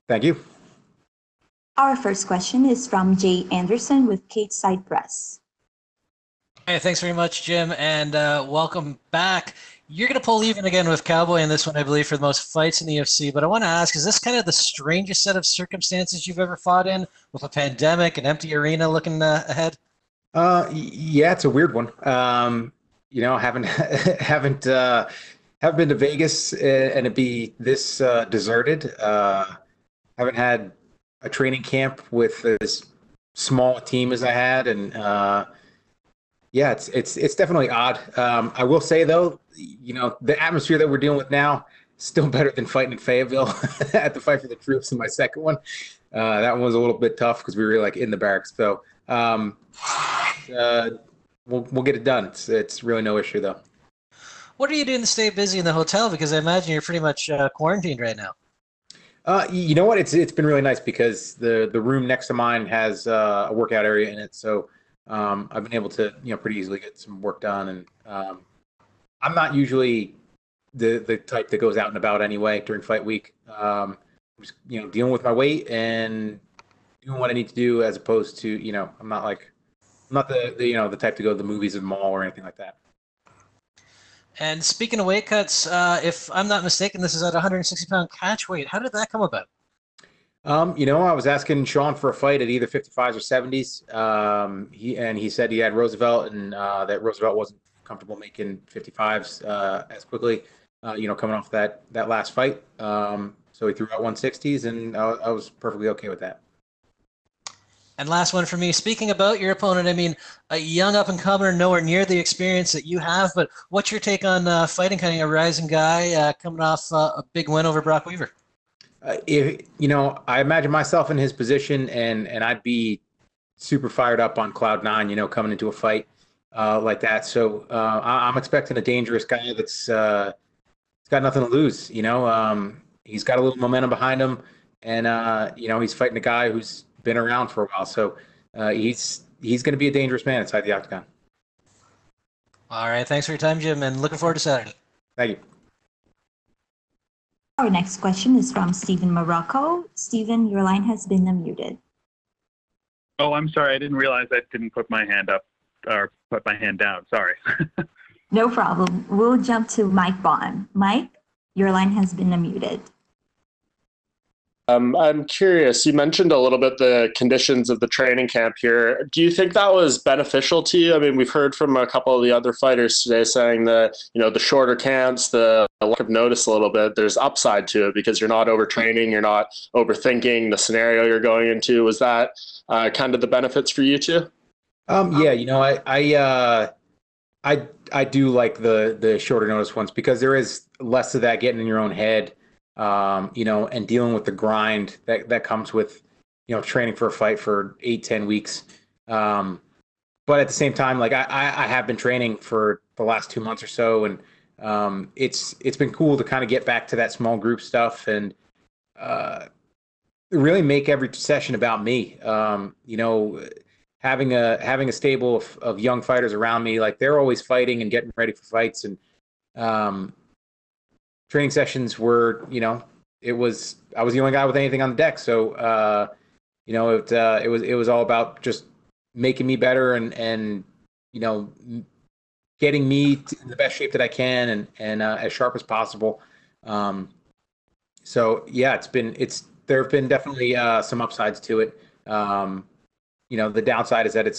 Thank you. Our first question is from Jay Anderson with Kate Side Press. Hey, thanks very much, Jim, and welcome back. You're going to pull even again with Cowboy in this one, I believe, for the most fights in the UFC. But I want to ask, is this kind of the strangest set of circumstances you've ever fought in, with a pandemic, an empty arena looking ahead? Yeah, it's a weird one. Haven't haven't been to Vegas and it be this deserted. Haven't had a training camp with as small a team as I had, and yeah, it's definitely odd. I will say though, the atmosphere that we're dealing with now is still better than fighting in Fayetteville at the Fight for the Troops in my second one. That one was a little bit tough because we were like in the barracks. So we'll get it done. It's really no issue though. What are you doing to stay busy in the hotel? Because I imagine you're pretty much quarantined right now. You know what? It's been really nice because the room next to mine has a workout area in it. So I've been able to pretty easily get some work done, and I'm not usually the type that goes out and about anyway during fight week. I'm just dealing with my weight and doing what I need to do, as opposed to I'm not the type to go to the movies or the mall or anything like that. And speaking of weight cuts, if I'm not mistaken, this is at 160-pound catch weight. How did that come about? I was asking Sean for a fight at either 55s or 70s. He said he had Roosevelt, and that Roosevelt wasn't comfortable making 55s as quickly. Coming off that last fight, so he threw out 160s, and I was perfectly okay with that. And last one for me. Speaking about your opponent, I mean, a young up-and-comer, nowhere near the experience that you have, but what's your take on fighting kind of a rising guy coming off a big win over Brock Weaver? I imagine myself in his position, and I'd be super fired up on cloud nine, coming into a fight like that. So I'm expecting a dangerous guy that's got nothing to lose. He's got a little momentum behind him, and he's fighting a guy who's been around for a while. So he's going to be a dangerous man inside the octagon. All right. Thanks for your time, Jim, and looking forward to Saturday. Thank you. Our next question is from Stephen Morocco. Stephen, your line has been unmuted. Oh, I'm sorry. I didn't realize I didn't put my hand up or put my hand down. Sorry. No problem. We'll jump to Mike Bond. Mike, your line has been unmuted. I'm curious, you mentioned a little bit the conditions of the training camp here. Do you think that was beneficial to you? I mean, we've heard from a couple of the other fighters today saying that, the shorter camps, the lack of notice a little bit, there's upside to it because you're not overtraining, you're not overthinking the scenario you're going into. Was that kind of the benefits for you too? Yeah, I do like the shorter notice ones because there is less of that getting in your own head. And dealing with the grind that comes with, training for a fight for 8-10 weeks. But at the same time, like I have been training for the last 2 months or so, and it's been cool to kind of get back to that small group stuff and really make every session about me. Having a stable of young fighters around me, like they're always fighting and getting ready for fights, and training sessions were, I was the only guy with anything on the deck. So, it was all about just making me better and getting me in the best shape that I can and as sharp as possible. So yeah, there have been definitely some upsides to it. The downside is that I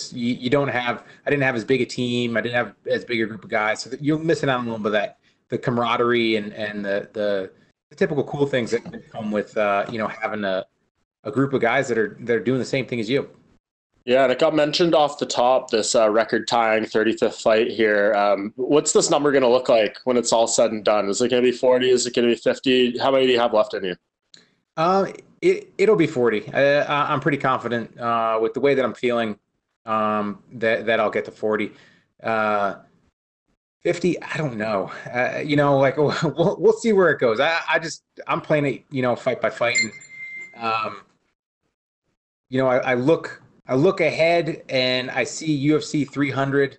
didn't have as big a team. I didn't have as big a group of guys. So you're missing out on a little bit of that. The camaraderie and the typical cool things that come with having a group of guys that are doing the same thing as you. Yeah, and it got mentioned off the top, this record-tying 35th fight here. What's this number going to look like when it's all said and done? Is it going to be 40? Is it going to be 50? How many do you have left in you? It'll be 40. I'm pretty confident with the way that I'm feeling that I'll get to 40. 50, I don't know. We'll see where it goes. I'm playing it, fight by fight, and I look ahead and I see UFC 300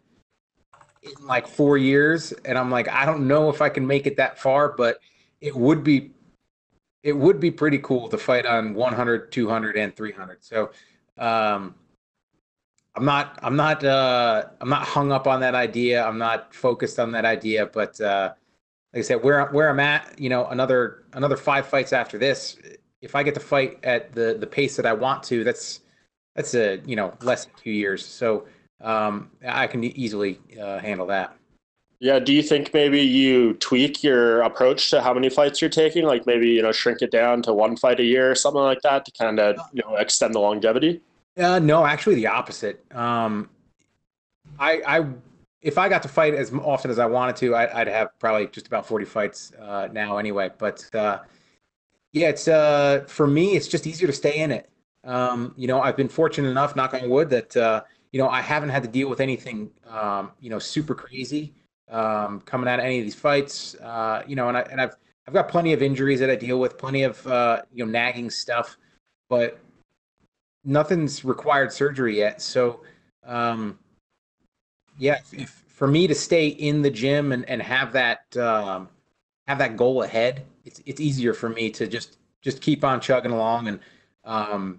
in like 4 years, and I'm like, I don't know if I can make it that far, but it would be it would be pretty cool to fight on 100, 200, and 300. So um, I'm not hung up on that idea. I'm not focused on that idea. But like I said, where I'm at, another 5 fights after this. If I get to fight at the pace that I want to, that's a less than 2 years. So I can easily handle that. Yeah, do you think maybe you tweak your approach to how many fights you're taking? Like maybe, shrink it down to 1 fight a year or something like that to kind of, extend the longevity? No, actually the opposite. I if I got to fight as often as I wanted to, I'd have probably just about 40 fights now anyway. But yeah, it's for me, it's just easier to stay in it. I've been fortunate enough, knock on wood, that I haven't had to deal with anything super crazy coming out of any of these fights. And I've got plenty of injuries that I deal with, plenty of nagging stuff, but nothing's required surgery yet. So yeah, if for me to stay in the gym and have that goal ahead, it's easier for me to just keep on chugging along. And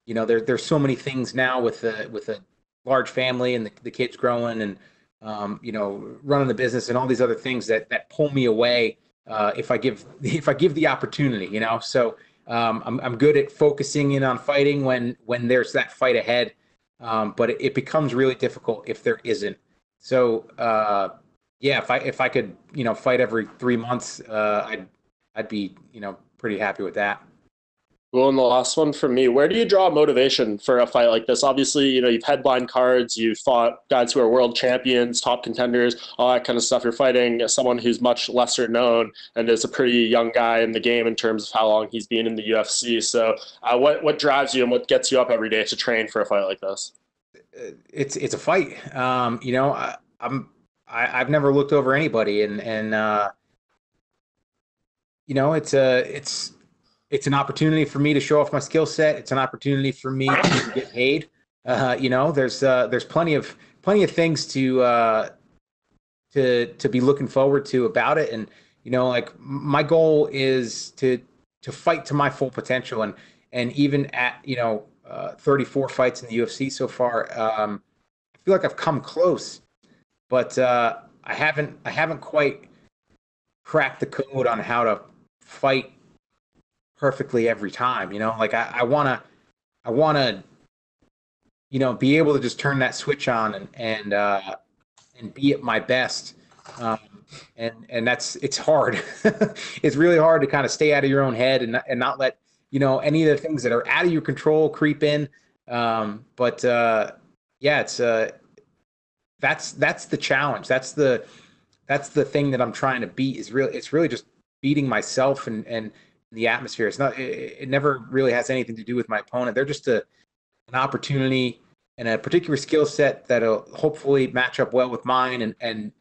there's so many things now with a large family and the kids growing and running the business and all these other things that pull me away if I give the opportunity. So I'm good at focusing in on fighting when there's that fight ahead, but it becomes really difficult if there isn't. So yeah, if I could fight every 3 months, I'd be pretty happy with that. Well, and the last one for me, where do you draw motivation for a fight like this? Obviously, you've headlined cards, you've fought guys who are world champions, top contenders, all that kind of stuff. You're fighting someone who's much lesser known and is a pretty young guy in the game in terms of how long he's been in the UFC. So what drives you and what gets you up every day to train for a fight like this? It's a fight. I've never looked over anybody, and it's an opportunity for me to show off my skill set. It's an opportunity for me to get paid. There's plenty of things to be looking forward to about it. And like my goal is to fight to my full potential. And even at 34 fights in the UFC so far, I feel like I've come close, but I haven't quite cracked the code on how to fight perfectly every time. Like I want to be able to just turn that switch on and be at my best. And it's hard. It's really hard to kind of stay out of your own head and not let any of the things that are out of your control creep in. But yeah, it's that's the challenge. That's the thing that I'm trying to beat. It's really just beating myself and the atmosphere. It never really has anything to do with my opponent. They're just an opportunity and a particular skill set that'll hopefully match up well with mine and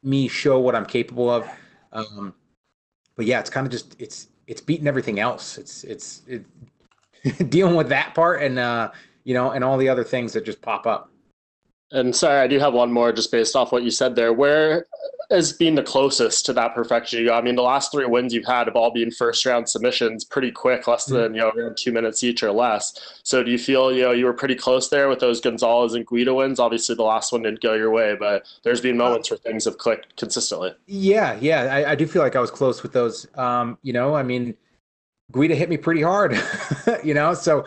me show what I'm capable of. But yeah, it's kind of just it's beating everything else. It's dealing with that part and and all the other things that just pop up. And sorry, I do have one more just based off what you said there. Where has been the closest to that perfection you got? I mean, the last 3 wins you've had have all been first round submissions, pretty quick, less than around 2 minutes each or less. So do you feel you were pretty close there with those Gonzalez and Guida wins? Obviously, the last one didn't go your way, but there's been moments where things have clicked consistently. Yeah, I do feel like I was close with those. I mean, Guida hit me pretty hard, So,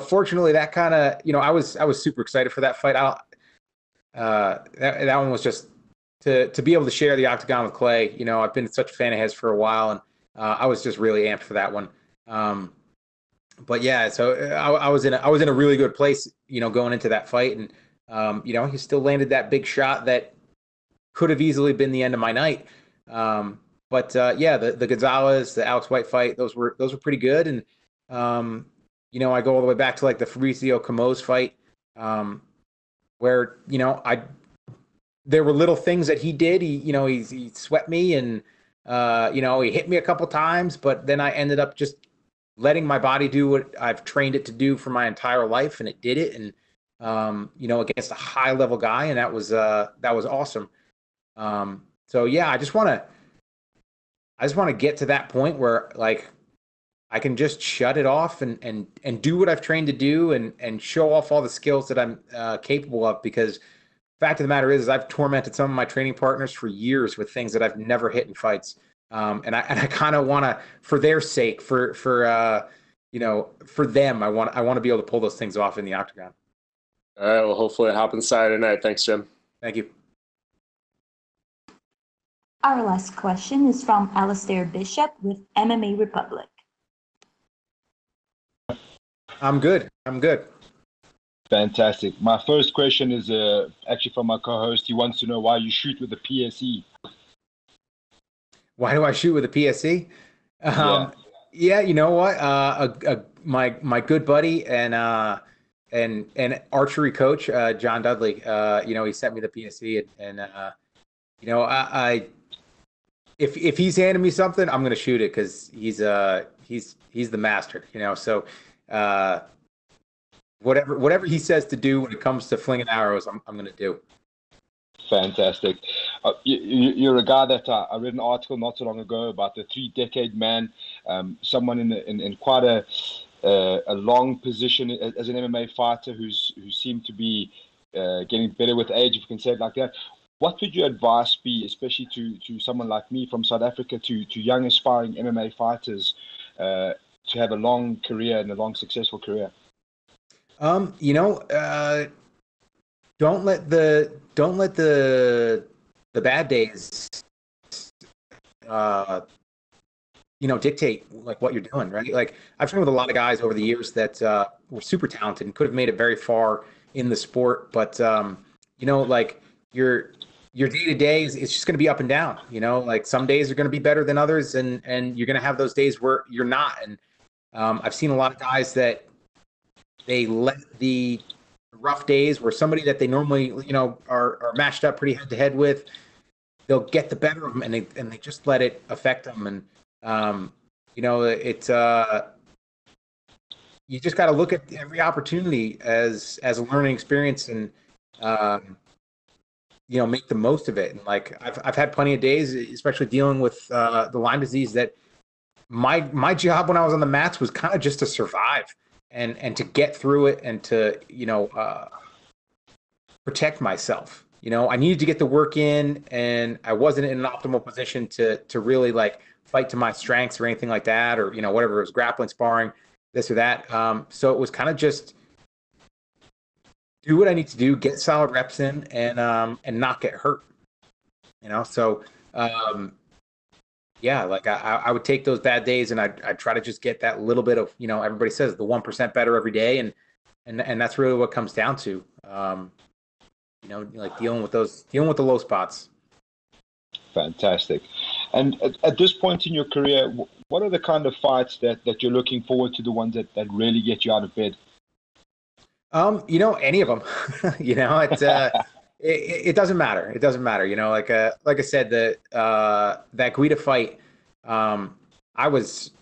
fortunately, that kind of, I was super excited for that fight. That one was just to be able to share the octagon with Clay. I've been such a fan of his for a while, and I was just really amped for that one. But yeah, so I was in a really good place, going into that fight, and he still landed that big shot that could have easily been the end of my night. But yeah, the Gonzalez, the Alex White fight, those were pretty good. And I go all the way back to like the Fabrizio Camoes fight, where there were little things that he did. He swept me and he hit me a couple times, but then I ended up just letting my body do what I've trained it to do for my entire life, and it did it. And against a high level guy, and that was awesome. So yeah, I just want to I just want to get to that point where like I can just shut it off and do what I've trained to do and show off all the skills that I'm capable of. Because fact of the matter is I've tormented some of my training partners for years with things that I've never hit in fights. And I kind of want to, for their sake, for them, I want to be able to pull those things off in the octagon. All right. Well, hopefully it happens Saturday night. Thanks, Jim. Thank you. Our last question is from Alistair Bishop with MMA Republic. I'm good. Fantastic. My first question is actually from my co-host. He wants to know why you shoot with the PSE. Why do I shoot with a PSE? Yeah, you know what? My good buddy and archery coach, John Dudley. He sent me the PSE, and if he's handing me something, I'm gonna shoot it because he's the master. So whatever he says to do when it comes to flinging arrows, I'm gonna do. Fantastic. You're a guy that I read an article not so long ago about the 3-decade man, someone in quite a long position as an MMA fighter who seemed to be getting better with age, if you can say it like that. What would your advice be, especially to someone like me from South Africa, to young aspiring MMA fighters to have a long career and a long successful career? Don't let the bad days dictate like what you're doing, right? Like I've trained with a lot of guys over the years that were super talented and could have made it very far in the sport, but like your day-to-day is it's just going to be up and down. Like some days are going to be better than others, and you're going to have those days where you're not. And I've seen a lot of guys that they let the rough days where somebody that they normally are matched up pretty head to head with, they'll get the better of them, and they just let it affect them. And it's you just got to look at every opportunity as a learning experience, and make the most of it. And like I've had plenty of days, especially dealing with the Lyme disease, that my job when I was on the mats was kind of just to survive and to get through it and to protect myself. I needed to get the work in, and I wasn't in an optimal position to really like fight to my strengths or anything like that, or whatever it was, grappling, sparring, this or that. So it was kind of just do what I need to do, get solid reps in, and not get hurt. So like I would take those bad days, and I'd try to just get that little bit of everybody says the 1% better every day, and that's really what comes down to. Like dealing with the low spots. Fantastic. And at this point in your career, what are the kind of fights that you're looking forward to, the ones that really get you out of bed? Any of them. It doesn't matter. It doesn't matter. Like I said, that Guida fight, I was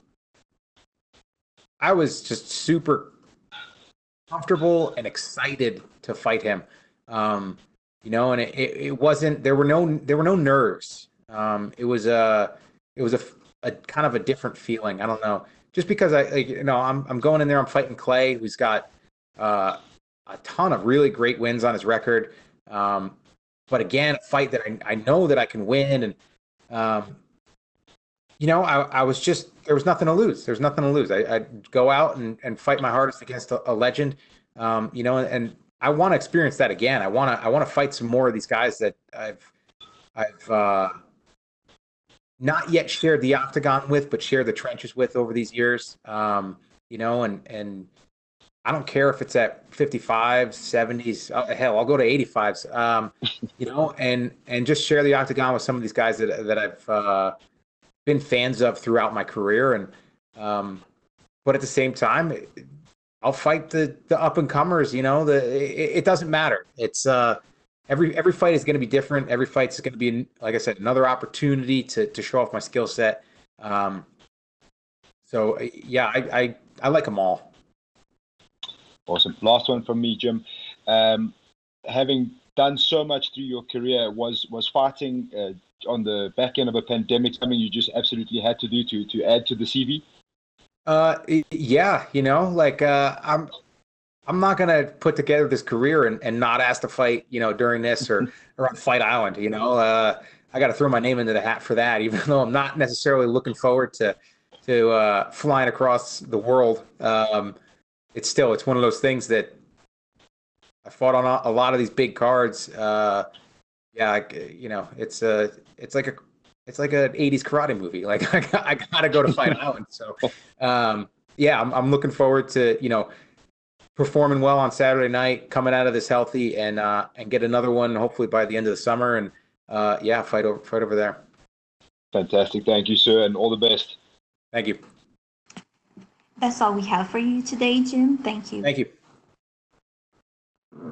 just super comfortable and excited to fight him. And it wasn't, there were no nerves. It was a kind of a different feeling. I don't know, just because I'm going in there, I'm fighting Clay, who's got a ton of really great wins on his record. But again, a fight that I know that I can win. And, I was just, there was nothing to lose. There's nothing to lose. I'd go out and fight my hardest against a legend, and I want to experience that again. I want to fight some more of these guys that I've not yet shared the octagon with, but shared the trenches with over these years. And I don't care if it's at 55s, 70s, hell, I'll go to 85s, and just share the octagon with some of these guys that I've been fans of throughout my career. And, but at the same time, I'll fight the up and comers, it doesn't matter. It's, every fight is going to be different. Every fight is going to be, like I said, another opportunity to show off my skill set. So yeah, I like them all. Awesome. Last one from me, Jim. Having done so much through your career, was fighting on the back end of a pandemic something you just absolutely had to do to add to the CV? Yeah, like I'm not gonna put together this career and not ask to fight, during this or on Fight Island. I got to throw my name into the hat for that, even though I'm not necessarily looking forward to flying across the world. It's one of those things that I fought on a lot of these big cards. It's like an 80s karate movie. Like I gotta go to Fight Island. So I'm looking forward to performing well on Saturday night, coming out of this healthy, and get another one hopefully by the end of the summer, and fight over there. Fantastic, thank you, sir, and all the best. Thank you. That's all we have for you today, Jim. Thank you. Thank you.